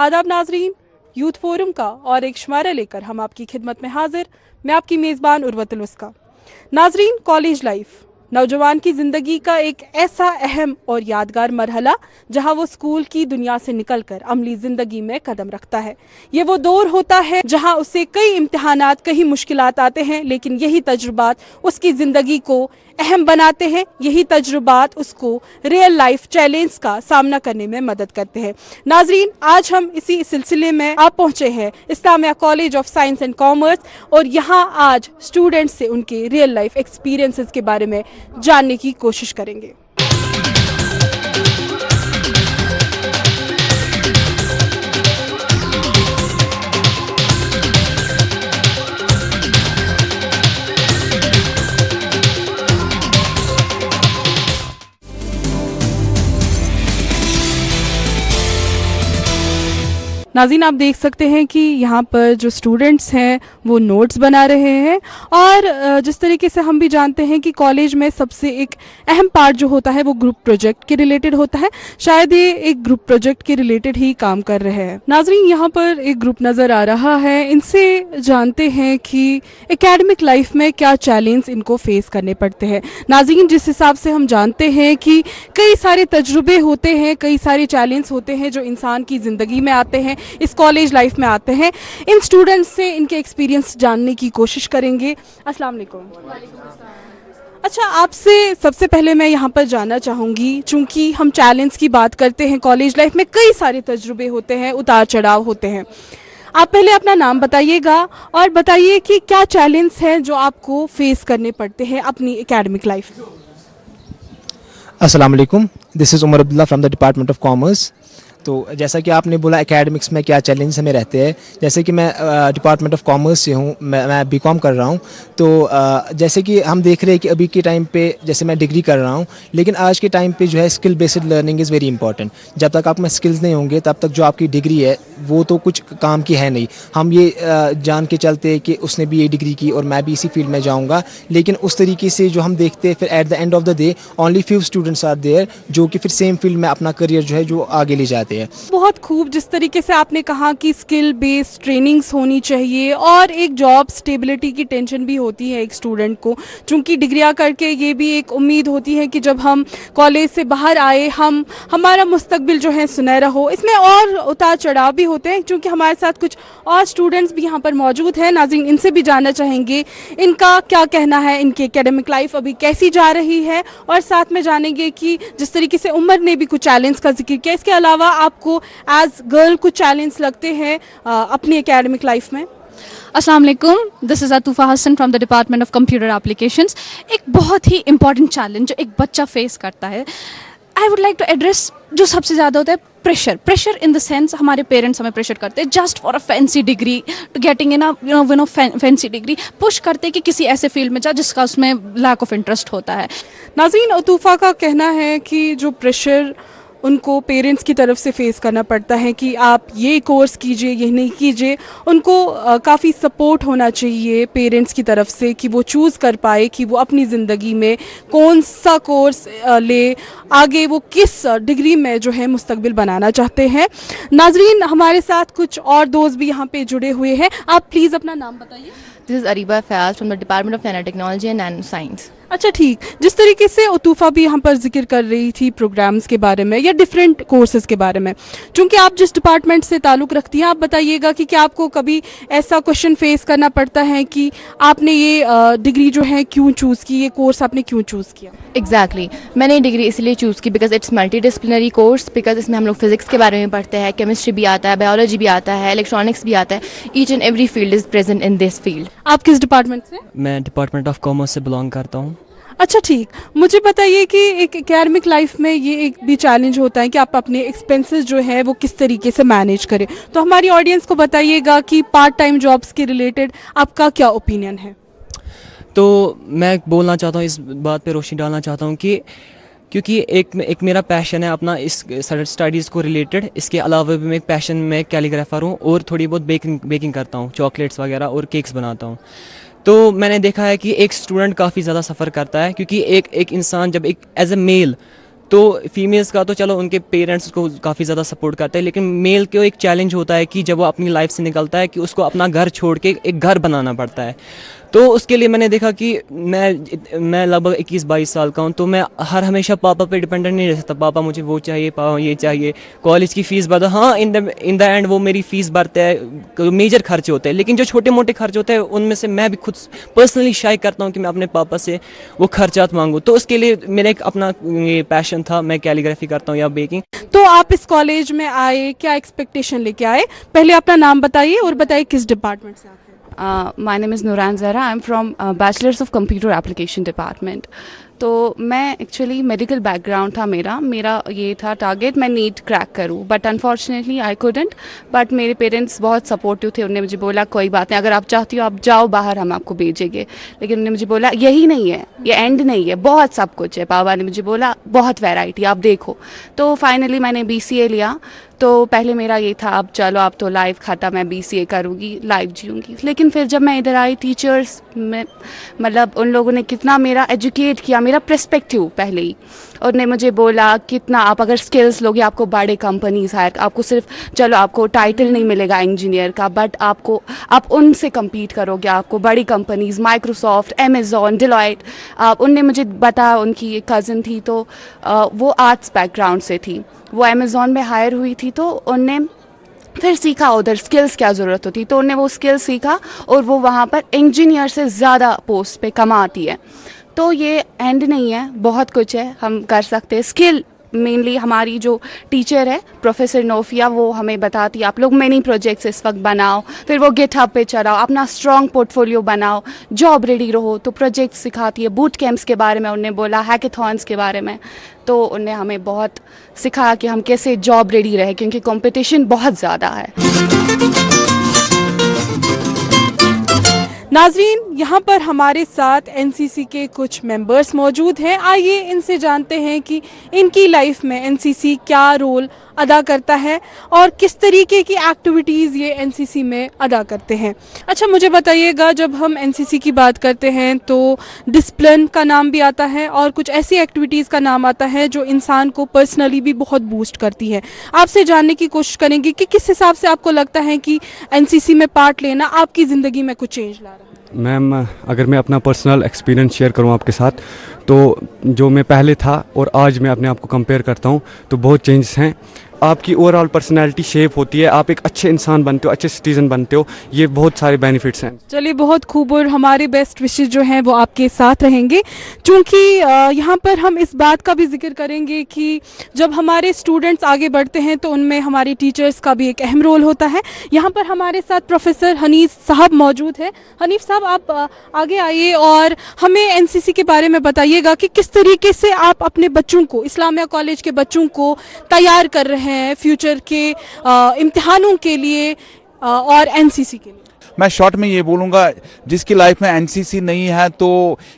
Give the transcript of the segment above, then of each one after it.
आदाब नाजरीन, youth forum का और एक शुमारा लेकर हम आपकी खिदमत में हाजिर। मैं आपकी मेज़बान उर्वतुल उसका। नाजरीन, कॉलेज लाइफ नौजवान की ज़िंदगी का एक ऐसा अहम और यादगार मरहला जहां वो स्कूल की दुनिया से निकलकर अमली ज़िंदगी में कदम रखता है। ये वो दौर होता है जहां उसे कई इम्तिहानात, कई मुश्किलात आते हैं, लेकिन यही तजुर्बात उसकी ज़िंदगी को अहम बनाते हैं। यही तजुर्बात उसको रियल लाइफ चैलेंज का सामना करने में मदद करते हैं। नाजरीन, आज हम इसी सिलसिले में आप पहुंचे हैं Islamia college of science and commerce, और यहाँ आज स्टूडेंट्स से उनके रियल लाइफ एक्सपीरियंसेस के बारे में जानने की कोशिश करेंगे। नाज़रीन, आप देख सकते हैं कि यहाँ पर जो स्टूडेंट्स हैं वो नोट्स बना रहे हैं, और जिस तरीके से हम भी जानते हैं कि कॉलेज में सबसे एक अहम पार्ट जो होता है वो ग्रुप प्रोजेक्ट के रिलेटेड होता है। शायद ये एक ग्रुप प्रोजेक्ट के रिलेटेड ही काम कर रहे हैं। नाज़रीन, यहाँ पर एक ग्रुप नज़र आ रहा है, इनसे जानते हैं कि एकेडमिक लाइफ में क्या चैलेंज इनको फेस करने पड़ते हैं। नाज़रीन, जिस हिसाब से हम जानते हैं कि कई सारे तजुर्बे होते हैं, कई सारे चैलेंज होते हैं जो इंसान की ज़िंदगी में आते हैं, इस कॉलेज लाइफ में आते हैं। इन स्टूडेंट्स से इनके एक्सपीरियंस जानने की कोशिश करेंगे। अस्सलाम वालेकुम। अच्छा, आपसे सबसे पहले मैं यहाँ पर जानना चाहूँगी, चूँकि हम चैलेंज की बात करते हैं, कॉलेज लाइफ में कई सारे तजुर्बे होते हैं, उतार चढ़ाव होते हैं। आप पहले अपना नाम बताइएगा और बताइए कि क्या चैलेंज हैं जो आपको फेस करने पड़ते हैं अपनी एकेडमिक लाइफ में। अस्सलाम वालेकुम, this is Umar Abdullah from the department of commerce. तो जैसा कि आपने बोला एकेडमिक्स में क्या चैलेंज हमें रहते हैं, जैसे कि मैं डिपार्टमेंट ऑफ कॉमर्स से हूँ, मैं बीकॉम कर रहा हूँ। तो जैसे कि हम देख रहे हैं कि अभी के टाइम पे जैसे मैं डिग्री कर रहा हूँ, लेकिन आज के टाइम पे जो है skill based learning is very important. जब तक आप में स्किल्स नहीं होंगे तब तक जो आपकी डिग्री है वो तो कुछ काम की है नहीं। हम ये जान के चलते हैं कि उसने भी ये डिग्री की और मैं भी इसी फील्ड में जाऊँगा, लेकिन उस तरीके से जो हम देखते हैं फिर at the end of the day only few students are there जो कि फिर सेम फील्ड में अपना करियर जो है जो आगे ले जाते हैं। बहुत खूब, जिस तरीके से आपने कहा कि स्किल बेस्ड ट्रेनिंग्स होनी चाहिए और एक जॉब स्टेबिलिटी की टेंशन भी होती है एक स्टूडेंट को, चूँकि डिग्रियां करके ये भी एक उम्मीद होती है कि जब हम कॉलेज से बाहर आए हमारा मुस्तकबिल जो है सुनहरा हो। इसमें और उतार चढ़ाव भी होते हैं, क्योंकि हमारे साथ कुछ और स्टूडेंट्स भी यहाँ पर मौजूद हैं। नाज़रीन, इनसे भी जानना चाहेंगे इनका क्या कहना है, इनकी एकेडमिक लाइफ अभी कैसी जा रही है, और साथ में जानेंगे कि जिस तरीके से उमर ने भी कुछ चैलेंज का जिक्र किया, इसके अलावा आपको एज गर्ल कुछ चैलेंज लगते हैं अपनी एकेडमिक लाइफ में। अस्सलाम वालेकुम, this is Atufa Hasan from the department of computer applications. एक बहुत ही इंपॉर्टेंट चैलेंज जो एक बच्चा फेस करता है, I would like to address, जो सबसे ज़्यादा होता है प्रेशर इन द सेंस हमारे पेरेंट्स हमें प्रेशर करते हैं just for a fancy degree, to getting in a fancy degree, push करते हैं कि किसी ऐसे फील्ड में जा जिसका उसमें लैक ऑफ इंटरेस्ट होता है। नाज़रीन, अतूफ़ा का कहना है कि जो प्रेशर उनको पेरेंट्स की तरफ से फेस करना पड़ता है कि आप ये कोर्स कीजिए, ये नहीं कीजिए, उनको काफ़ी सपोर्ट होना चाहिए पेरेंट्स की तरफ से कि वो चूज़ कर पाए कि वो अपनी ज़िंदगी में कौन सा कोर्स ले, आगे वो किस डिग्री में जो है मुस्तकबिल बनाना चाहते हैं। नाजरीन, हमारे साथ कुछ और दोस्त भी यहाँ पे जुड़े हुए हैं। आप प्लीज़ अपना नाम बताइए। This is Areeba Fayaz from the department of nano technology and nano science. अच्छा, ठीक, जिस तरीके से अतूफ़ा भी यहाँ पर जिक्र कर रही थी प्रोग्राम्स के बारे में या डिफरेंट कोर्सेज़ के बारे में, चूँकि आप जिस डिपार्टमेंट से ताल्लुक़ रखती हैं, आप बताइएगा कि क्या आपको कभी ऐसा क्वेश्चन फेस करना पड़ता है कि आपने ये डिग्री जो है क्यों चूज़ की, ये कोर्स आपने क्यों चूज़ किया? एग्जैक्टली, मैंने डिग्री इसलिए चूज़ की because it's multi disciplinary course, because इसमें हम लोग फिजिक्स के बारे में पढ़ते हैं, केमिस्ट्री भी आता है, बायोलॉजी भी आता है, इलेक्ट्रॉनिक्स भी आता है। Each and every field is present in this field. आप किस डिपार्टमेंट से? मैं डिपार्टमेंट ऑफ कॉमर्स से बिलोंग करता हूँ। अच्छा, ठीक, मुझे बताइए कि एक एकेडमिक लाइफ में ये एक भी चैलेंज होता है कि आप अपने एक्सपेंसेस जो है वो किस तरीके से मैनेज करें। तो हमारी ऑडियंस को बताइएगा कि पार्ट टाइम जॉब्स के रिलेटेड आपका क्या ओपिनियन है। तो मैं बोलना चाहता हूँ, इस बात पे रोशनी डालना चाहता हूँ कि क्योंकि एक मेरा पैशन है अपना इस स्टडीज़ को रिलेटेड, इसके अलावा भी मैं एक पैशन में कैलीग्राफर हूँ और थोड़ी बहुत बेकिंग करता हूँ, चॉकलेट्स वगैरह और केक्स बनाता हूँ। तो मैंने देखा है कि एक स्टूडेंट काफ़ी ज़्यादा सफ़र करता है, क्योंकि एक इंसान जब एक एज ए मेल तो फीमेल्स का तो चलो उनके पेरेंट्स को काफ़ी ज़्यादा सपोर्ट करते हैं, लेकिन मेल को एक चैलेंज होता है कि जब वो अपनी लाइफ से निकलता है कि उसको अपना घर छोड़ के एक घर बनाना पड़ता है। तो उसके लिए मैंने देखा कि मैं लगभग 21-22 साल का हूँ, तो मैं हमेशा पापा पे डिपेंडेंट नहीं रह सकता। पापा मुझे वो चाहिए, पापा ये चाहिए, कॉलेज की फ़ीस भरता। हाँ, इन द एंड वो मेरी फ़ीस भरते हैं, मेजर खर्चे होते हैं, लेकिन जो छोटे मोटे खर्च होते हैं उनमें से मैं भी खुद पर्सनली शाई करता हूँ कि मैं अपने पापा से वो खर्चात मांगूँ। तो उसके लिए मेरा एक अपना ये पैशन था, मैं कैलीग्राफी करता हूँ या बेकिंग। तो आप इस कॉलेज में आए, क्या एक्सपेक्टेशन लेके आए? पहले अपना नाम बताइए और बताइए किस डिपार्टमेंट से आप हैं। My name is Nuran Zahra. I'm from Bachelor's of Computer Application Department. तो मैं एक्चुअली मेडिकल बैकग्राउंड था मेरा ये था टारगेट मैं नीट क्रैक करूँ, but unfortunately I couldn't. But मेरे पेरेंट्स बहुत सपोर्टिव थे, उन्होंने मुझे बोला कोई बात नहीं, अगर आप चाहती हो आप जाओ बाहर, हम आपको भेजेंगे। लेकिन उन्होंने मुझे बोला यही नहीं है, ये एंड नहीं है, बहुत सब कुछ है। पापा ने मुझे बोला बहुत वैरायटी, आप देखो। तो फाइनली मैंने BCA लिया। तो पहले मेरा ये था अब चलो अब तो लाइफ खाता, मैं BCA करूँगी, लाइफ जीऊँगी। लेकिन फिर जब मैं इधर आई, टीचर्स में मतलब उन लोगों ने कितना मेरा एजुकेट किया, मेरा पर्सपेक्टिव पहले ही। उन्होंने मुझे बोला कितना आप अगर स्किल्स लोगे आपको बड़े कंपनीज हायर, आपको सिर्फ चलो आपको टाइटल नहीं मिलेगा इंजीनियर का, बट आप उनसे कम्पीट करोगे, आपको बड़ी कंपनीज माइक्रोसॉफ्ट, अमेज़ॉन, डिलॉयट। उनने मुझे बताया, उनकी एक कज़न थी तो वो आर्ट्स बैकग्राउंड से थी, वो अमेज़ॉन में हायर हुई थी। तो उनने फिर सीखा उधर स्किल्स क्या ज़रूरत होती, तो उन्होंने वो स्किल्स सीखा और वो वहाँ पर इंजीनियर से ज़्यादा पोस्ट पे कमाती है। तो ये एंड नहीं है, बहुत कुछ है हम कर सकते हैं। स्किल मेनली हमारी जो टीचर है प्रोफेसर नोफिया, वो हमें बताती है आप लोग मिनी प्रोजेक्ट्स इस वक्त बनाओ, फिर वो गिटहब पे चलाओ, अपना स्ट्रॉन्ग पोर्टफोलियो बनाओ, जॉब रेडी रहो। तो प्रोजेक्ट सिखाती है, बूट कैंप्स के बारे में उन्होंने बोला, हैकेथॉन्स के बारे में। तो उन्हें हमें बहुत सिखाया कि हम कैसे जॉब रेडी रहे, क्योंकि कंपटीशन बहुत ज़्यादा है। नाजरीन, यहाँ पर हमारे साथ एनसीसी के कुछ मेंबर्स मौजूद हैं। आइए इनसे जानते हैं कि इनकी लाइफ में एनसीसी क्या रोल अदा करता है और किस तरीके की एक्टिविटीज़ ये एनसीसी में अदा करते हैं। अच्छा, मुझे बताइएगा, जब हम एनसीसी की बात करते हैं तो डिसिप्लिन का नाम भी आता है और कुछ ऐसी एक्टिविटीज़ का नाम आता है जो इंसान को पर्सनली भी बहुत बूस्ट करती है। आपसे जानने की कोशिश करेंगे कि किस हिसाब से आपको लगता है कि एनसीसी में पार्ट लेना आपकी ज़िंदगी में कुछ चेंज ला रहा है। मैम, अगर मैं अपना पर्सनल एक्सपीरियंस शेयर करूं आपके साथ, तो जो मैं पहले था और आज मैं अपने आप को कंपेयर करता हूं तो बहुत चेंजेस हैं। आपकी ओवरऑल पर्सनैलिटी शेप होती है, आप एक अच्छे इंसान बनते हो, अच्छे सिटीज़न बनते हो, ये बहुत सारे बेनिफिट्स हैं। चलिए, बहुत खूब, और हमारे बेस्ट विशेस जो हैं वो आपके साथ रहेंगे। चूँकि यहाँ पर हम इस बात का भी जिक्र करेंगे कि जब हमारे स्टूडेंट्स आगे बढ़ते हैं तो उनमें हमारे टीचर्स का भी एक अहम रोल होता है। यहाँ पर हमारे साथ प्रोफेसर हनीफ साहब मौजूद हैं। हनीफ साहब, आप आगे आइए और हमें एनसीसी के बारे में बताइएगा कि किस तरीके से आप अपने बच्चों को, इस्लामिया कॉलेज के बच्चों को तैयार कर रहे हैं फ्यूचर के इम्तिहानों के लिए और एनसीसी के लिए। मैं शॉर्ट में ये बोलूँगा, जिसकी लाइफ में एनसीसी नहीं है तो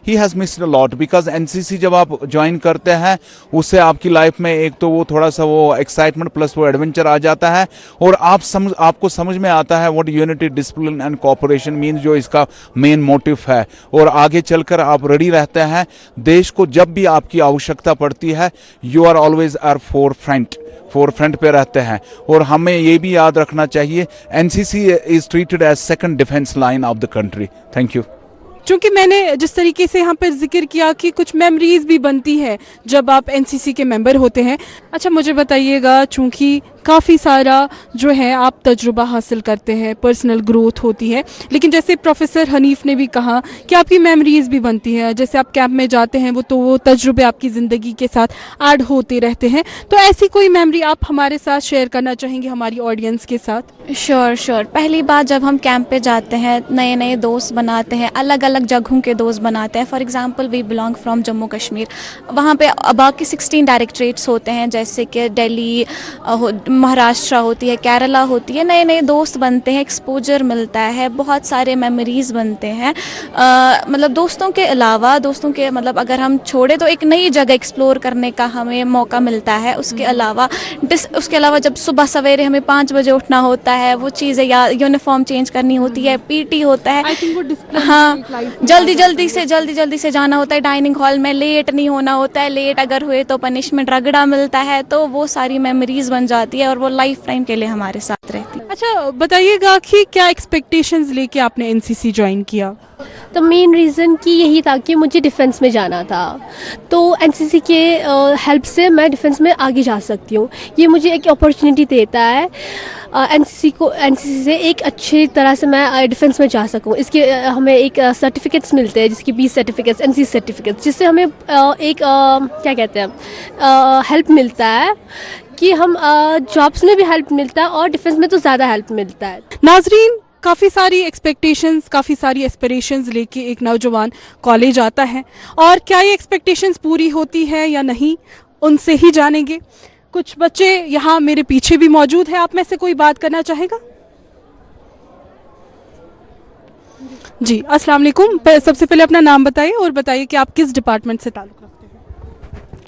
he has missed a lot, because NCC जब आप ज्वाइन करते हैं उससे आपकी लाइफ में एक तो वो थोड़ा सा वो एक्साइटमेंट प्लस वो एडवेंचर आ जाता है, और आपको समझ में आता है what unity, discipline and cooperation means, जो इसका मेन मोटिव है। और आगे चलकर आप रेडी रहते हैं, देश को जब भी आपकी आवश्यकता पड़ती है, you are always are forefront पे रहते हैं। और हमें ये भी याद रखना चाहिए, NCC is treated as second defence line of the country. Thank you. चूँकि मैंने जिस तरीके से यहाँ पर जिक्र किया कि कुछ मेमोरीज भी बनती है जब आप एनसीसी के मेंबर होते हैं। अच्छा, मुझे बताइएगा, चूँकि काफ़ी सारा जो है आप तजुर्बा हासिल करते हैं, पर्सनल ग्रोथ होती है, लेकिन जैसे प्रोफेसर हनीफ ने भी कहा कि आपकी मेमोरीज भी बनती है, जैसे आप कैंप में जाते हैं वो तजुर्बे आपकी ज़िंदगी के साथ ऐड होते रहते हैं। तो ऐसी कोई मेमोरी आप हमारे साथ शेयर करना चाहेंगे हमारी ऑडियंस के साथ? श्योर। पहली बार जब हम कैंप पे जाते हैं, नए नए दोस्त बनाते हैं, अलग अलग जगहों के दोस्त बनाते हैं। For example, we belong from Jammu Kashmir. वहाँ पे बाकी 16 डायरेक्टरेट्स होते हैं, जैसे कि दिल्ली, महाराष्ट्र होती है, केरला होती है, नए नए दोस्त बनते हैं, एक्सपोजर मिलता है, बहुत सारे मेमोरीज़ बनते हैं। मतलब दोस्तों के अलावा, दोस्तों के मतलब अगर हम छोड़े तो एक नई जगह एक्सप्लोर करने का हमें मौका मिलता है। उसके अलावा जब सुबह सवेरे हमें 5 बजे उठना होता है, वो चीज़ें या यूनिफॉर्म चेंज करनी होती है, पीटी होता है, आई थिंक वो डिसिप्लिन हाँ, जल्दी से जाना होता है डाइनिंग हॉल में, लेट नहीं होना होता है, लेट अगर हुए तो पनिशमेंट रगड़ा मिलता है। तो वो सारी मेमोरीज बन जाती है और वो लाइफ टाइम के लिए हमारे साथ रहती है। अच्छा बताइएगा कि क्या एक्सपेक्टेशंस लेके आपने एनसीसी ज्वाइन किया? तो मेन रीज़न कि यही था कि मुझे डिफेंस में जाना था, तो एनसीसी के हेल्प से मैं डिफेंस में आगे जा सकती हूँ। ये मुझे एक अपॉर्चुनिटी देता है एनसीसी से एक अच्छी तरह से मैं डिफेंस में जा सकूँ। इसके हमें एक सर्टिफिकेट्स मिलते हैं, जिसकी 20 सर्टिफिकेट्स, एनसीसी सर्टिफिकेट्स, जिससे हमें एक क्या कहते हैं हेल्प मिलता है कि हम जॉब्स में भी हेल्प मिलता है और डिफेंस में तो ज़्यादा हेल्प मिलता है। नाजरीन, काफ़ी सारी एक्सपेक्टेशंस, काफ़ी सारी एस्पिरेशंस लेके एक नौजवान कॉलेज आता है, और क्या ये एक्सपेक्टेशंस पूरी होती है या नहीं, उनसे ही जानेंगे। कुछ बच्चे यहाँ मेरे पीछे भी मौजूद हैं, आप में से कोई बात करना चाहेगा? जी, अस्सलाम वालेकुम। सबसे पहले अपना नाम बताइए और बताइए कि आप किस डिपार्टमेंट से ताल्लुक़ रखते हैं?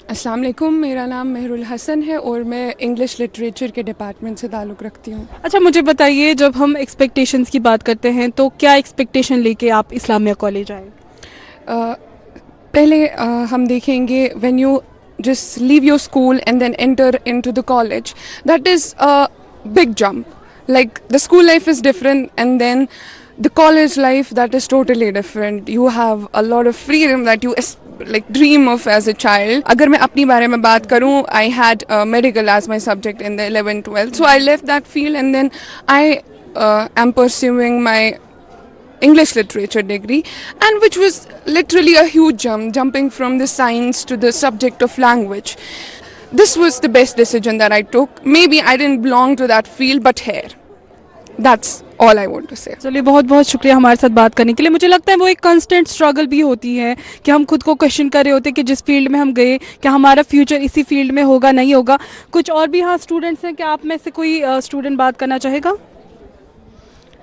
अस्सलाम वालेकुम, मेरा नाम मेहरुल हसन है और मैं इंग्लिश लिटरेचर के डिपार्टमेंट से ताल्लुक़ रखती हूँ। अच्छा, मुझे बताइए, जब हम एक्सपेक्टेशंस की बात करते हैं तो क्या एक्सपेक्टेशन लेके आप इस्लामिया कॉलेज आए? पहले हम देखेंगे when you just leave your school and then enter into the college, that is a big jump. Like the school life is different and then the college life, that is totally different. You have a lot of freedom that you like dream of as a child. अगर मैं अपनी बारे में बात करूँ, I had medical as my subject in the 11th 12th, so I left that field and then I am pursuing my English literature degree, and which was literally a huge jump, jumping from the science to the subject of language. This was the best decision that I took. Maybe I didn't belong to that field, but here, that's all I want to say. चलिए, बहुत बहुत शुक्रिया हमारे साथ बात करने के लिए। मुझे लगता है वो एक कांस्टेंट स्ट्रगल भी होती है कि हम खुद को क्वेश्चन कर रहे होते हैं कि जिस फील्ड में हम गए, क्या हमारा फ्यूचर इसी फील्ड में होगा, नहीं होगा। कुछ और भी यहाँ स्टूडेंट्स हैं, क्या आप में से कोई स्टूडेंट बात करना चाहेगा?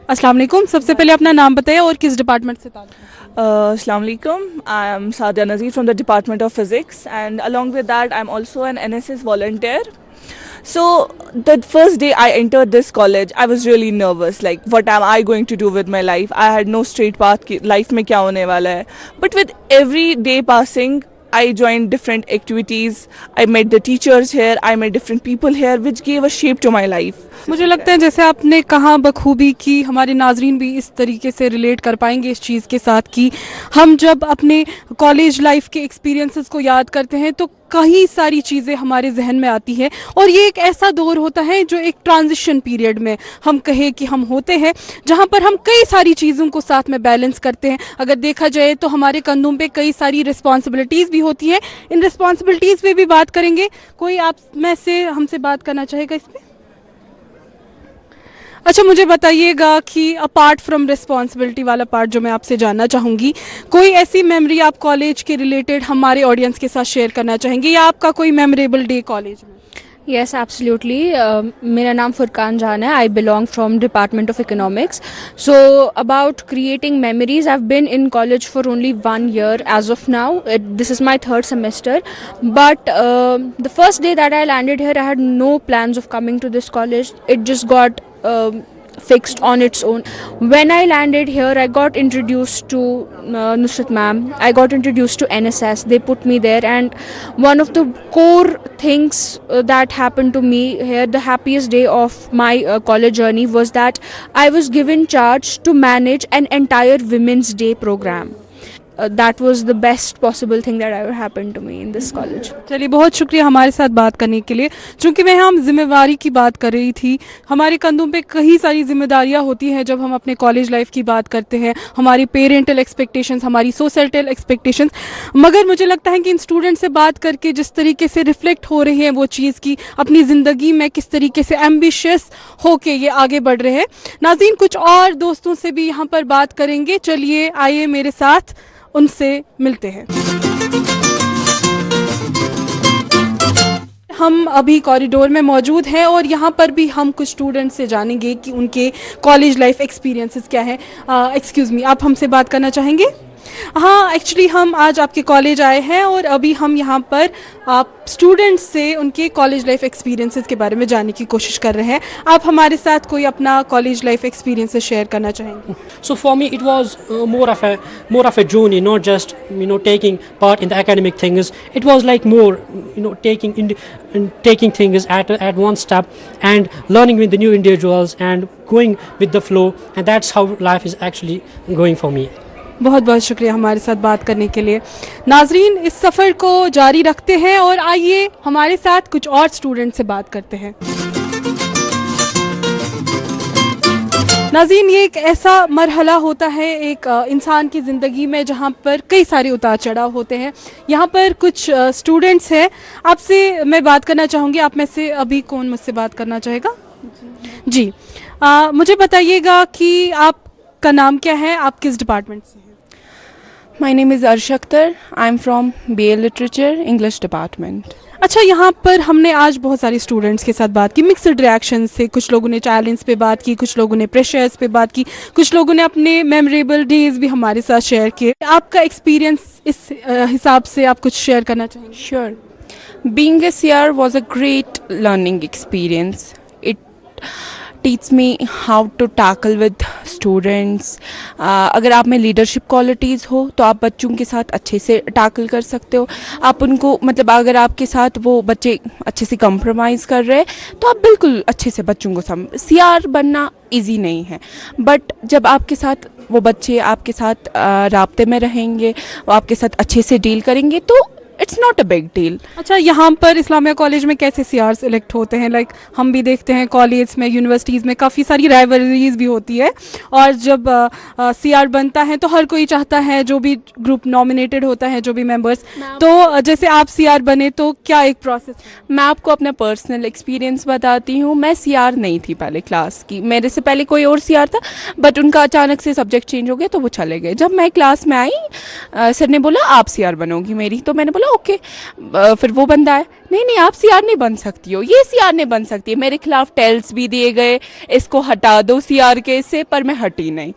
अस्सलाम वालेकुम, सबसे पहले अपना नाम बताइए और किस डिपार्टमेंट से ताल्लुक़ है? Assalamu alaikum. I am Sadia Nazir from the Department of Physics, and along with that I am also an NSS volunteer. So the first day I entered this college, I was really nervous, like what am I going to do with my life? I had no straight path ki life mein kya hone wala hai. But with every day passing, I joined different activities, I met the teachers here, I met different people here, which gave a shape to my life. मुझे लगता है जैसे आपने कहा बखूबी कि हमारे नाजरीन भी इस तरीके से रिलेट कर पाएंगे इस चीज़ के साथ कि हम जब अपने कॉलेज लाइफ के एक्सपीरियंसेस को याद करते हैं तो कई सारी चीज़ें हमारे जहन में आती हैं, और ये एक ऐसा दौर होता है जो एक ट्रांजिशन पीरियड में हम कहें कि हम होते हैं, जहाँ पर हम कई सारी चीज़ों को साथ में बैलेंस करते हैं। अगर देखा जाए तो हमारे कंधों पे कई सारी रिस्पॉन्सिबिलिटीज़ भी होती हैं, इन रिस्पॉन्सिबिलिटीज़ पे भी बात करेंगे। कोई आप में से हमसे बात करना चाहेगा इसमें? अच्छा, मुझे बताइएगा कि अपार्ट फ्रॉम रिस्पॉन्सिबिलिटी वाला पार्ट जो मैं आपसे जानना चाहूँगी, कोई ऐसी मेमोरी आप कॉलेज के रिलेटेड हमारे ऑडियंस के साथ शेयर करना चाहेंगे, या आपका कोई मेमोरेबल डे कॉलेज में? Yes, absolutely. मेरा नाम फुरकान जान है. I belong from Department of Economics. So about creating memories, I've been in college for only 1 year as of now. This is my 3rd semester. But the first day that I landed here, I had no plans of coming to this college. It just got fixed on its own. When I landed here, I got introduced to Nusrat ma'am. I got introduced to NSS. They put me there, and one of the core things that happened to me here, the happiest day of my college journey, was that I was given charge to manage an entire Women's Day program. That was the best possible thing that ever happened to me in this college. चलिए, बहुत शुक्रिया हमारे साथ बात करने के लिए। चूँकि मैं हम जिम्मेवारी की बात कर रही थी, हमारे कंधों पे कई सारी जिम्मेदारियाँ होती हैं जब हम अपने कॉलेज लाइफ की बात करते हैं, हमारी पेरेंटल एक्सपेक्टेशंस, हमारी सोसाइटल एक्सपेक्टेशंस, मगर मुझे लगता है कि इन स्टूडेंट से बात करके जिस तरीके से रिफ्लेक्ट हो रही हैं वो चीज़ की अपनी ज़िंदगी में किस तरीके से एम्बिशियस होके ये आगे बढ़ रहे हैं। नाज़रीन, कुछ और दोस्तों से भी यहाँ पर बात करेंगे। चलिए, आइए मेरे साथ उनसे मिलते हैं। हम अभी कॉरिडोर में मौजूद हैं और यहाँ पर भी हम कुछ स्टूडेंट्स से जानेंगे कि उनके कॉलेज लाइफ एक्सपीरियंसेस क्या है। एक्सक्यूज़ मी, आप हमसे बात करना चाहेंगे? हाँ, एक्चुअली हम आज आपके कॉलेज आए हैं और अभी हम यहाँ पर आप स्टूडेंट्स से उनके कॉलेज लाइफ एक्सपीरियंसेस के बारे में जानने की कोशिश कर रहे हैं। आप हमारे साथ कोई अपना कॉलेज लाइफ एक्सपीरियंसेस शेयर करना चाहेंगे? So for me, it was more of a journey, not just taking part in the academic things. It was like more taking things at one step and learning with the new individuals and going with the flow, and that's how life is actually going for me. बहुत बहुत शुक्रिया हमारे साथ बात करने के लिए। नाजरीन, इस सफ़र को जारी रखते हैं और आइए हमारे साथ कुछ और स्टूडेंट से बात करते हैं। नाज़रीन, ये एक ऐसा मरहला होता है एक इंसान की ज़िंदगी में जहाँ पर कई सारे उतार चढ़ाव होते हैं। यहाँ पर कुछ स्टूडेंट्स हैं, आपसे मैं बात करना चाहूँगी। आप में से अभी कौन मुझसे बात करना चाहेगा? जी, मुझे बताइएगा कि आपका नाम क्या है, आप किस डिपार्टमेंट से हैं? My name is Arsh Akhtar. I'm from BA Literature, English Department. अच्छा, यहाँ पर हमने आज बहुत सारे स्टूडेंट्स के साथ बात की, मिक्सड रिएक्शन से। कुछ लोगों ने चैलेंज पे बात की, कुछ लोगों ने प्रेशर्स पे बात की, कुछ लोगों ने अपने मेमोरेबल डेज भी हमारे साथ शेयर किए। आपका एक्सपीरियंस इस हिसाब से आप कुछ शेयर करना चाहेंगे? Sure. Being a CR was a great learning experience. It teach me how to tackle with students. अगर आप में लीडरशिप क्वालिटीज़ हो तो आप बच्चों के साथ अच्छे से टैकल कर सकते हो। आप उनको मतलब अगर आपके साथ वो बच्चे अच्छे से कंप्रोमाइज़ कर रहे हैं तो आप बिल्कुल अच्छे से बच्चों को CR बनना इजी नहीं है, बट जब आपके साथ वो बच्चे आपके साथ राब्ते में रहेंगे, वो आपके साथ अच्छे से डील करेंगे तो it's not a big deal. अच्छा, यहाँ पर इस्लामिया कॉलेज में कैसे CR सिलेक्ट होते हैं? लाइक हम भी देखते हैं कॉलेज में, यूनिवर्सिटीज़ में काफ़ी सारी राइवलरीज भी होती है और जब CR बनता है तो हर कोई चाहता है, जो भी ग्रुप नॉमिनेटेड होता है, जो भी मेंबर्स, तो जैसे आप CR बने तो क्या एक प्रोसेस? मैं आपको अपना पर्सनल एक्सपीरियंस बताती हूँ। मैं CR नहीं थी पहले क्लास की, मेरे से पहले कोई और CR था, बट उनका अचानक से सब्जेक्ट चेंज हो गया तो वो चले गए। जब मैं क्लास में आई सर ने बोला आप CR बनोगी मेरी, तो मैंने बोला ओके। फिर वो बंदा है, नहीं आप CR नहीं बन सकती हो, ये CR नहीं बन सकती है। मेरे खिलाफ टेल्स भी दिए गए, इसको हटा दो CR के से, पर मैं हटी नहीं।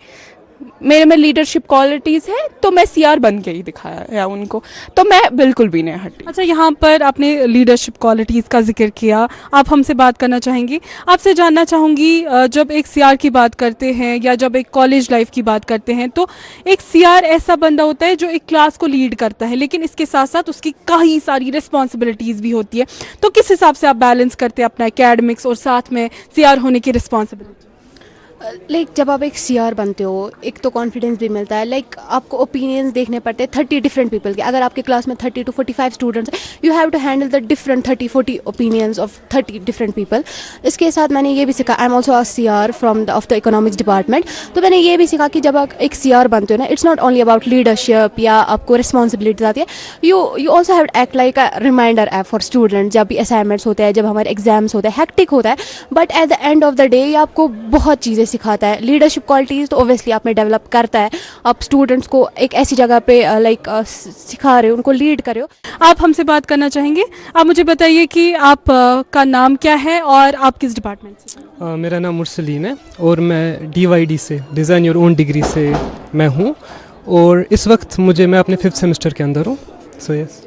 मेरे में लीडरशिप क्वालिटीज़ है तो मैं CR बन के ही दिखाया है उनको, तो मैं बिल्कुल भी नहीं हटी। अच्छा, यहाँ पर आपने लीडरशिप क्वालिटीज़ का जिक्र किया, आप हमसे बात करना चाहेंगी? आपसे जानना चाहूँगी, जब एक CR की बात करते हैं या जब एक कॉलेज लाइफ की बात करते हैं तो एक CR ऐसा बंदा होता है जो एक क्लास को लीड करता है, लेकिन इसके साथ साथ उसकी कई सारी रिस्पॉन्सिबिलिटीज़ भी होती है। तो किस हिसाब से आप बैलेंस करते हैं अपना एकेडमिक्स और साथ में CR होने की रिस्पॉन्सिबिलिटी? लाइक जब आप एक CR बनते हो, एक तो कॉन्फिडेंस भी मिलता है। लाइक आपको ओपिनियंस देखने पड़ते हैं 30 डिफरेंट पीपल के। अगर आपके क्लास में 30 to 45 स्टूडेंट्स हैं, you have to handle the different 30-40 opinions of 30 different people. इसके साथ मैंने ये भी सीखा, I am also a CR from the economics department. तो मैंने ये भी सीखा कि जब आप एक CR बनते हो ना, it's not only about leadership या आपको रिस्पॉन्सिबिलिटीज आती है, you also have act like a reminder app for student. जब भी असाइनमेंट्स होते हैं, जब हमारे एग्जाम्स होते हैं, हेक्टिक होता है, but at the end of the day ये आपको बहुत चीज़ें सिखाता है। लीडरशिप क्वालिटीज़ तो ओबियसली आप में डेवलप करता है। आप स्टूडेंट्स को एक ऐसी जगह पे लाइक सिखा रहे हो, उनको लीड कर रहे हो। आप हमसे बात करना चाहेंगे? आप मुझे बताइए कि आप का नाम क्या है और आप किस डिपार्टमेंट से? मेरा नाम मुरसलीन है और मैं DYD से, डिज़ाइन योर ओन डिग्री से मैं हूँ, और इस वक्त मैं अपने 5th सेमेस्टर के अंदर हूँ। So yes.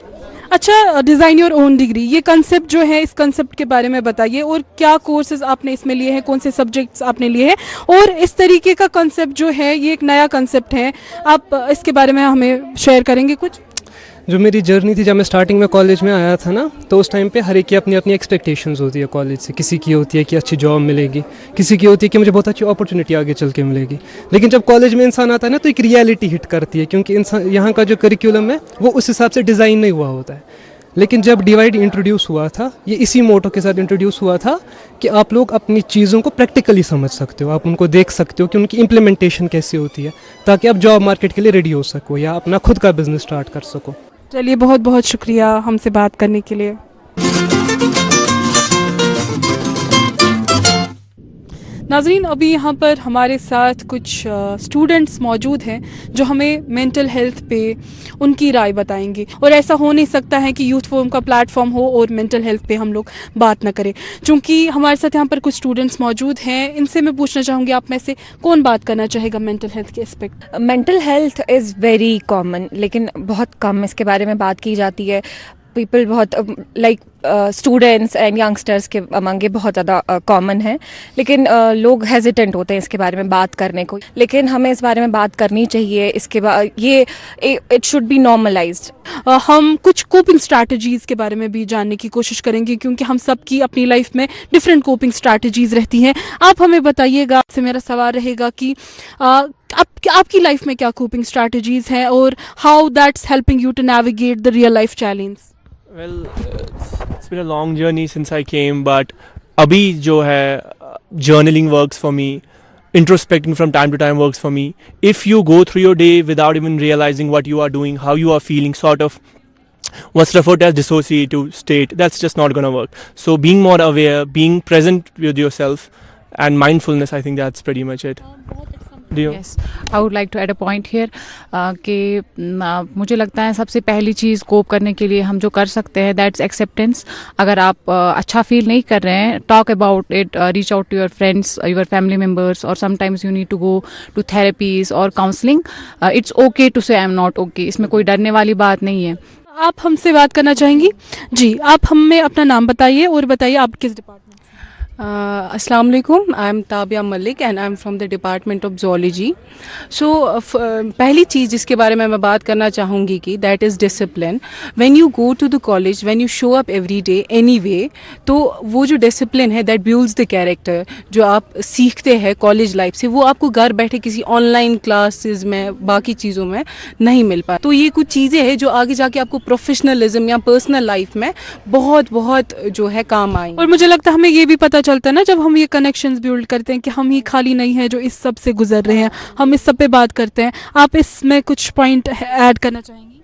अच्छा, डिज़ाइन योर ओन डिग्री, ये कंसेप्ट जो है, इस कंसेप्ट के बारे में बताइए और क्या कोर्सेज आपने इसमें लिए हैं, कौन से सब्जेक्ट्स आपने लिए हैं, और इस तरीके का कंसेप्ट जो है ये एक नया कंसेप्ट है, आप इसके बारे में हमें शेयर करेंगे कुछ? जो मेरी जर्नी थी, जब मैं स्टार्टिंग में कॉलेज में आया था ना, तो उस टाइम पे हर एक की अपनी अपनी एक्सपेक्टेशंस होती है कॉलेज से। किसी की होती है कि अच्छी जॉब मिलेगी, किसी की होती है कि मुझे बहुत अच्छी अपॉर्चुनिटी आगे चल के मिलेगी। लेकिन जब कॉलेज में इंसान आता है ना, तो एक रियलिटी हिट करती है, क्योंकि इंसान यहाँ का जो करिकुलम है वो उस हिसाब से डिज़ाइन नहीं हुआ होता है। लेकिन जब DYD इंट्रोड्यूस हुआ था, ये इसी मोटो के साथ इंट्रोड्यूस हुआ था कि आप लोग अपनी चीज़ों को प्रैक्टिकली समझ सकते हो, आप उनको देख सकते हो कि उनकी इम्प्लीमेंटेशन कैसे होती है, ताकि आप जॉब मार्केट के लिए रेडी हो सको या अपना खुद का बिजनेस स्टार्ट कर सको। चलिए, बहुत बहुत शुक्रिया हमसे बात करने के लिए। नाज़रीन, अभी यहाँ पर हमारे साथ कुछ स्टूडेंट्स मौजूद हैं जो हमें मेंटल हेल्थ पे उनकी राय बताएंगे। और ऐसा हो नहीं सकता है कि यूथ फोरम का प्लेटफॉर्म हो और मेंटल हेल्थ पे हम लोग बात ना करें। चूँकि हमारे साथ यहाँ पर कुछ स्टूडेंट्स मौजूद हैं, इनसे मैं पूछना चाहूँगी आप में से कौन बात करना चाहेगा मेंटल हेल्थ के aspect. Mental health is very common, लेकिन बहुत कम इसके बारे में बात की जाती है। पीपल बहुत लाइक स्टूडेंट्स एंड यंगस्टर्स के अमंग ये बहुत ज़्यादा कॉमन है, लेकिन लोग हेजिटेंट होते हैं इसके बारे में बात करने को। लेकिन हमें इस बारे में बात करनी चाहिए। इसके बाद ये इट शुड बी नॉर्मलाइज्ड। हम कुछ कोपिंग स्ट्रैटेजीज़ के बारे में भी जानने की कोशिश करेंगे, क्योंकि हम सब की अपनी लाइफ में डिफरेंट कोपिंग स्ट्रैटेजीज़ रहती हैं। आप हमें बताइएगा, आपसे मेरा सवाल रहेगा कि आपकी लाइफ में क्या कोपिंग स्ट्रैटेजीज़ हैं और how that's helping you to navigate the real life challenge. Well, it's been a long journey since I came, but अभी जो है journaling works for me, introspecting from time to time works for me. If you go through your day without even realizing what you are doing, how you are feeling, sort of what's referred to as dissociative state, that's just not going to work. So being more aware, being present with yourself and mindfulness, I think that's pretty much it. Yes, I would like to add a point here कि मुझे लगता है सबसे पहली चीज़ कोप करने के लिए हम जो कर सकते हैं दैट्स एक्सेप्टेंस। अगर आप अच्छा फील नहीं कर रहे हैं, talk about it, reach out to your friends, your family members, और sometimes you need to go to therapies और counselling. It's okay to say I am not okay, इसमें कोई डरने वाली बात नहीं है। आप हमसे बात करना चाहेंगी? जी, आप हमें अपना नाम बताइए और बताइए आप किस डिपार्टमेंट। अस्सलाम वालेकुम, I am Tabia Malik and I am from the department of zoology. So पहली चीज़ जिसके बारे में मैं बात करना चाहूँगी कि that is discipline. When you go to the college, when you show up every day anyway, तो वो जो डिसिप्लिन है दैट बिल्ड्स द कैरेक्टर जो आप सीखते हैं कॉलेज लाइफ से, वो आपको घर बैठे किसी ऑनलाइन क्लासेस में, बाकी चीज़ों में नहीं मिल पाए। तो ये कुछ चीज़ें हैं जो आगे जाके आपको प्रोफेशनलिज्म या पर्सनल लाइफ में बहुत बहुत जो है काम आएंगी। और मुझे लगता है हमें ये भी पता चलता है ना, जब हम ये कनेक्शंस बिल्ड करते हैं कि हम ही खाली नहीं हैं जो इस सब से गुजर रहे हैं, हम इस सब पे बात करते हैं। आप इसमें कुछ पॉइंट ऐड करना चाहेंगी?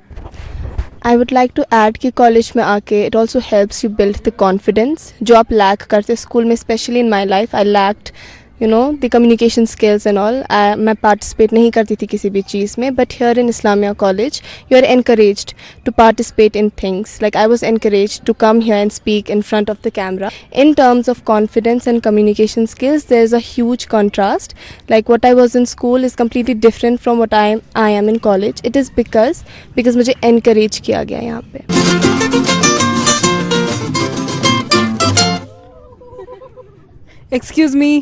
I would like to add कि कॉलेज में आके it also helps you build the confidence जो आप लैक करते स्कूल में। Specially in my life I lacked the communication skills and all. मैं पार्टिसिपेट नहीं करती थी किसी भी चीज़ में, but here in Islamia college you are encouraged to participate in things. Like I was encouraged to come here and speak in front of the camera. In terms of confidence and communication skills, there is a huge contrast. Like what I was in school is completely different from what I am in college. It is because मुझे encourage किया गया यहाँ पे। Excuse me.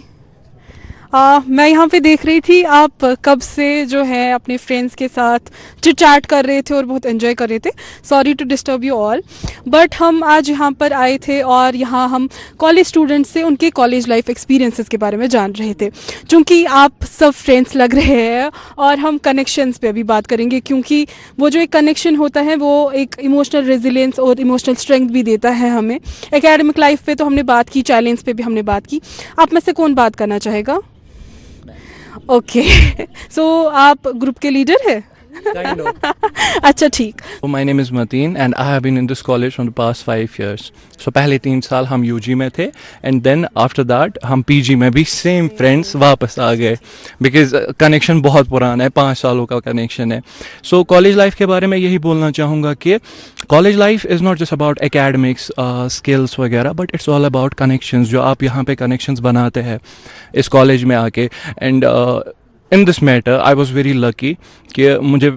मैं यहाँ पे देख रही थी आप कब से जो है अपने फ्रेंड्स के साथ चिट चैट कर रहे थे और बहुत एंजॉय कर रहे थे। Sorry to disturb you all, but हम आज यहाँ पर आए थे और यहाँ हम कॉलेज स्टूडेंट्स से उनके कॉलेज लाइफ एक्सपीरियंसेस के बारे में जान रहे थे। क्योंकि आप सब फ्रेंड्स लग रहे हैं और हम कनेक्शंस पे अभी बात करेंगे, क्योंकि वो जो एक कनेक्शन होता है वो एक इमोशनल रेजिलियंस और इमोशनल स्ट्रेंथ भी देता है हमें। एकेडमिक लाइफ पे तो हमने बात की, चैलेंज पे भी हमने बात की। आप में से कौन बात करना चाहेगा? ओके, सो आप ग्रुप के लीडर है? Kind of. अच्छा, ठीक। My name is Mateen and I have been in this college from the past 5 years. So पहले 3 साल हम UG में थे and then after that हम PG में भी same friends वापस आ गए because connection बहुत पुराना है, 5 सालों का connection है। So college life के बारे में यही बोलना चाहूँगा कि college life is not just about academics, skills वगैरह, but it's all about connections जो आप यहाँ पे connections बनाते हैं इस college में आके। And in this matter I was very lucky कि मुझे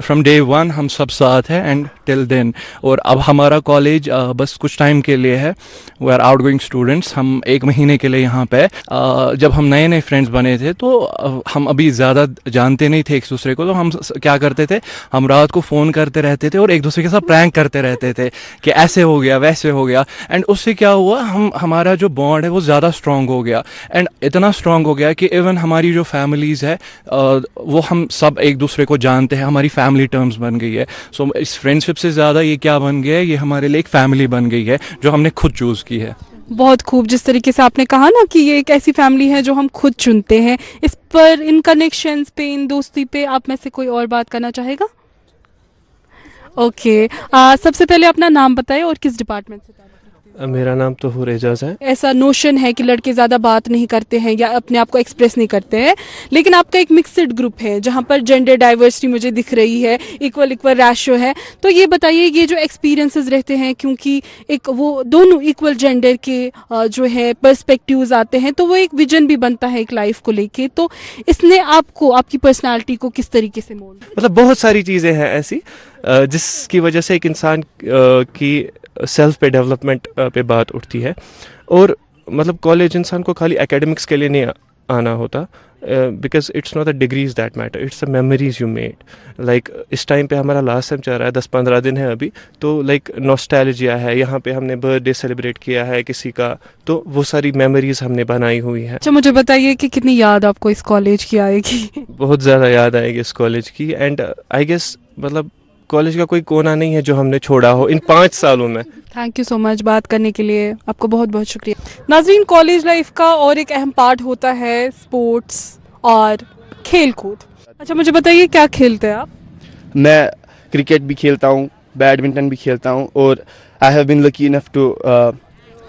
from day one हम सब साथ हैं and till then। और अब हमारा कॉलेज बस कुछ टाइम के लिए है, we are outgoing students। हम 1 महीने के लिए यहाँ पे जब हम नए नए फ्रेंड्स बने थे तो हम अभी ज़्यादा जानते नहीं थे एक दूसरे को, तो हम क्या करते थे, हम रात को फ़ोन करते रहते थे और एक दूसरे के साथ प्रैंक करते रहते थे कि ऐसे हो गया वैसे हो गया। एंड उससे क्या हुआ, हमारा जो बॉन्ड है वो ज़्यादा स्ट्रॉन्ग हो गया एंड इतना स्ट्रॉन्ग हो गया कि इवन हमारी जो फैमिलीज़ है वो हम सब एक दूसरे को जानते हैं, हमारी फैमिली टर्म्स बन गई है। सो इस फ्रेंडशिप से ज़्यादा ये क्या बन गया है, ये हमारे लिए एक फैमिली बन गई है जो हमने खुद चूज़ की है। बहुत खूब, जिस तरीके से आपने कहा ना कि ये एक ऐसी फैमिली है जो हम खुद चुनते हैं। इस पर, इन कनेक्शंस पे, इन दोस्ती पे आप में से कोई और बात करना चाहेगा? ओके, सबसे पहले अपना नाम बताएं और किस डिपार्टमेंट से? मेरा नाम तोहूर एजाज है। ऐसा नोशन है कि लड़के ज़्यादा बात नहीं करते हैं या अपने आप को एक्सप्रेस नहीं करते हैं, लेकिन आपका एक मिक्सड ग्रुप है जहाँ पर जेंडर डाइवर्सिटी मुझे दिख रही है, इक्वल रेशो है। तो ये बताइए, ये जो एक्सपीरियंसेस रहते हैं, क्योंकि एक वो दोनों इक्वल जेंडर के जो है पर्सपेक्टिव्स आते हैं, तो वो एक विजन भी बनता है एक लाइफ को लेके। तो इसने आपको, आपकी पर्सनालिटी को किस तरीके से मोल्ड? मतलब बहुत सारी चीज़ें हैं ऐसी जिसकी वजह से एक इंसान की सेल्फ पे डेवलपमेंट पे बात उठती है। और मतलब कॉलेज इंसान को खाली एकेडमिक्स के लिए नहीं आना होता, because it's not the degrees that matter, it's the memories you made. Like इस टाइम पे हमारा लास्ट टाइम चल रहा है, 10-15 दिन है अभी, तो लाइक नॉस्टैल्जिया है, यहाँ पे हमने बर्थडे सेलिब्रेट किया है किसी का, तो वो सारी मेमोरीज हमने बनाई हुई है। अच्छा, मुझे बताइए कि कितनी याद आपको इस कॉलेज की आएगी? बहुत ज़्यादा याद आएगी इस कॉलेज की। एंड आई गेस मतलब कॉलेज का कोई कोना नहीं है जो हमने छोड़ा हो इन 5 सालों में। थैंक यू सो मच बात करने के लिए, आपको बहुत बहुत शुक्रिया। नाज़रीन, कॉलेज लाइफ का और एक अहम पार्ट होता है स्पोर्ट्स और खेल कूद। अच्छा, मुझे बताइए क्या खेलते हैं आप? मैं क्रिकेट भी खेलता हूँ, बैडमिंटन भी खेलता हूँ, और I have been lucky enough to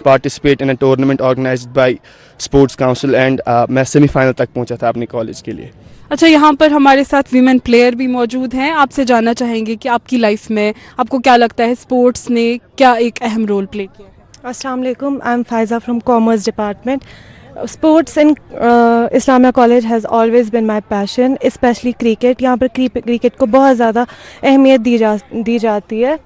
participate in a tournament organised by sports council, and मैं सेमीफाइनल तक पहुँचा था अपने कॉलेज के लिए। अच्छा, यहाँ पर हमारे साथ वीमेन प्लेयर भी मौजूद हैं। आपसे जानना चाहेंगे कि आपकी लाइफ में आपको क्या लगता है स्पोर्ट्स ने क्या एक अहम रोल प्ले किया है? अस्सलाम वालेकुम, I am Faiza from commerce department. Sports in Islamia college has always been my passion, specially cricket. यहाँ पर क्रिकेट को बहुत ज़्यादा अहमियत दी जाती है।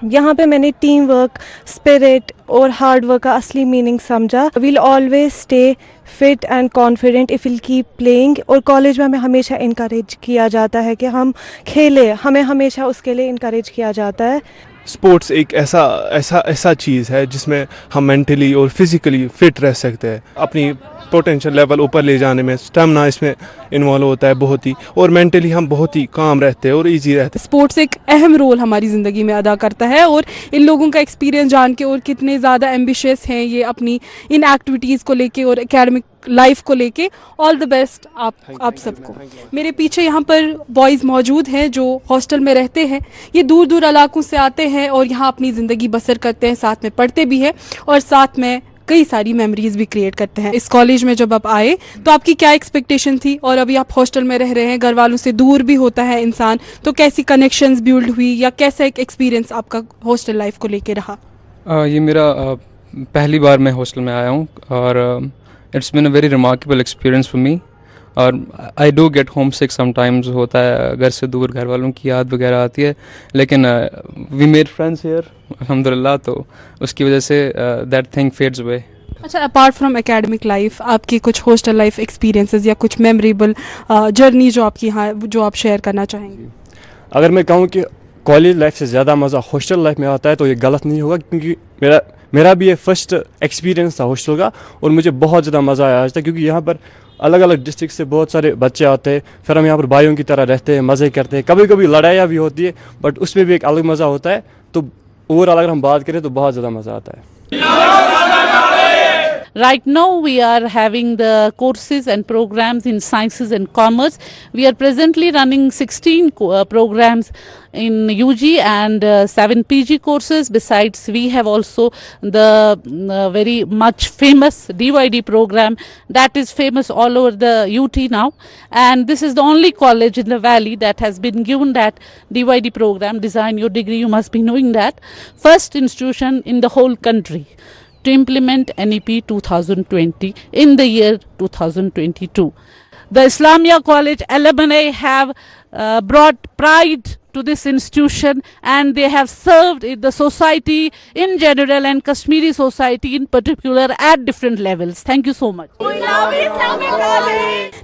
यहाँ पे मैंने टीम वर्क, स्पिरिट और हार्ड वर्क का असली मीनिंग समझा। Will always stay fit and confident if will keep playing. और कॉलेज में हमें हमेशा इनकरेज किया जाता है कि हम खेलें, हमें हमेशा उसके लिए इनकरेज किया जाता है। स्पोर्ट्स एक ऐसा चीज़ है जिसमें हम मेंटली और फिज़िकली फिट रह सकते हैं। अपनी पोटेंशियल लेवल ऊपर ले जाने में स्टेमिना इसमें इन्वॉल्व होता है बहुत ही, और मेंटली हम बहुत ही काम रहते हैं और इजी रहते हैं। स्पोर्ट्स एक अहम रोल हमारी ज़िंदगी में अदा करता है, और इन लोगों का एक्सपीरियंस जान के और कितने ज़्यादा एम्बिशियस हैं ये अपनी इन एक्टिविटीज़ को लेके और एकेडमिक लाइफ को लेके। ऑल द बेस्ट आप सबको। मेरे पीछे यहाँ पर बॉयज़ मौजूद हैं जो हॉस्टल में रहते हैं। ये दूर दूर इलाकों से आते हैं और यहाँ अपनी ज़िंदगी बसर करते हैं, साथ में पढ़ते भी हैं और साथ में कई सारी मेमोरीज भी क्रिएट करते हैं। इस कॉलेज में जब आप आए तो आपकी क्या एक्सपेक्टेशन थी, और अभी आप हॉस्टल में रह रहे हैं, घर वालों से दूर भी होता है इंसान, तो कैसी कनेक्शंस बिल्ड हुई या कैसा एक एक्सपीरियंस आपका हॉस्टल लाइफ को लेके रहा? ये मेरा पहली बार मैं हॉस्टल में आया हूँ, और it's been a very remarkable experience for me. और I do get home sick sometimes, होता है घर से दूर, घर वालों की याद वगैरह आती है, लेकिन वी मेड फ्रेंड्स हियर अल्हम्दुलिल्लाह, तो उसकी वजह say that thing fades away. अच्छा, अपार्ट फ्रॉम एकेडमिक लाइफ आपकी कुछ हॉस्टल लाइफ एक्सपीरियंसेस या कुछ मेमोरेबल जर्नी जो आपकी यहाँ जो आप शेयर करना चाहेंगे? अगर मैं कहूँ कि कॉलेज लाइफ से ज़्यादा मज़ा हॉस्टल लाइफ में आता है तो ये गलत नहीं होगा, क्योंकि मेरा भी ये फर्स्ट एक्सपीरियंस था हॉस्टल का, और मुझे बहुत ज़्यादा मज़ा आया आज तक, क्योंकि यहाँ पर अलग अलग डिस्ट्रिक्ट से बहुत सारे बच्चे आते हैं, फिर हम यहाँ पर भाइयों की तरह रहते हैं, मज़े करते हैं। कभी कभी लड़ाइयाँ भी होती है, बट उसमें भी एक अलग मज़ा होता है। तो ओवरऑल अगर हम बात करें तो बहुत ज़्यादा मज़ा आता है। Right now we are having the courses and programs in sciences and commerce. We are presently running 16 programs in UG and 7 PG courses. Besides, we have also the very much famous DYD program that is famous all over the UT now. And this is the only college in the valley that has been given that DYD program, Design Your Degree. You must be knowing that. First institution in the whole country to implement NEP 2020 in the year 2022. The Islamia College alumni have brought pride to this institution, and they have served in the society in general and Kashmiri society in particular at different levels. Thank you so much.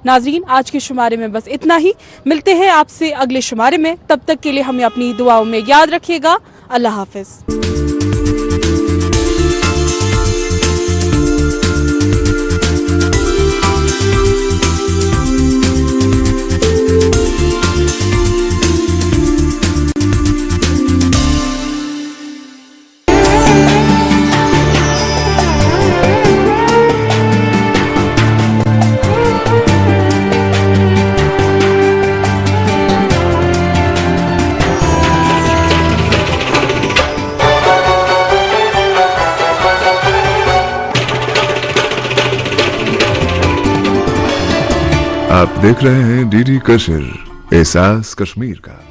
नाजरीन, आज के शुमारे में बस इतना ही। मिलते हैं आपसे अगले शुमारे में, तब तक के लिए हमें अपनी दुआओं में याद रखिएगा। अल्लाह हाफिज। आप देख रहे हैं डीडी कश्मीर, एहसास कश्मीर का।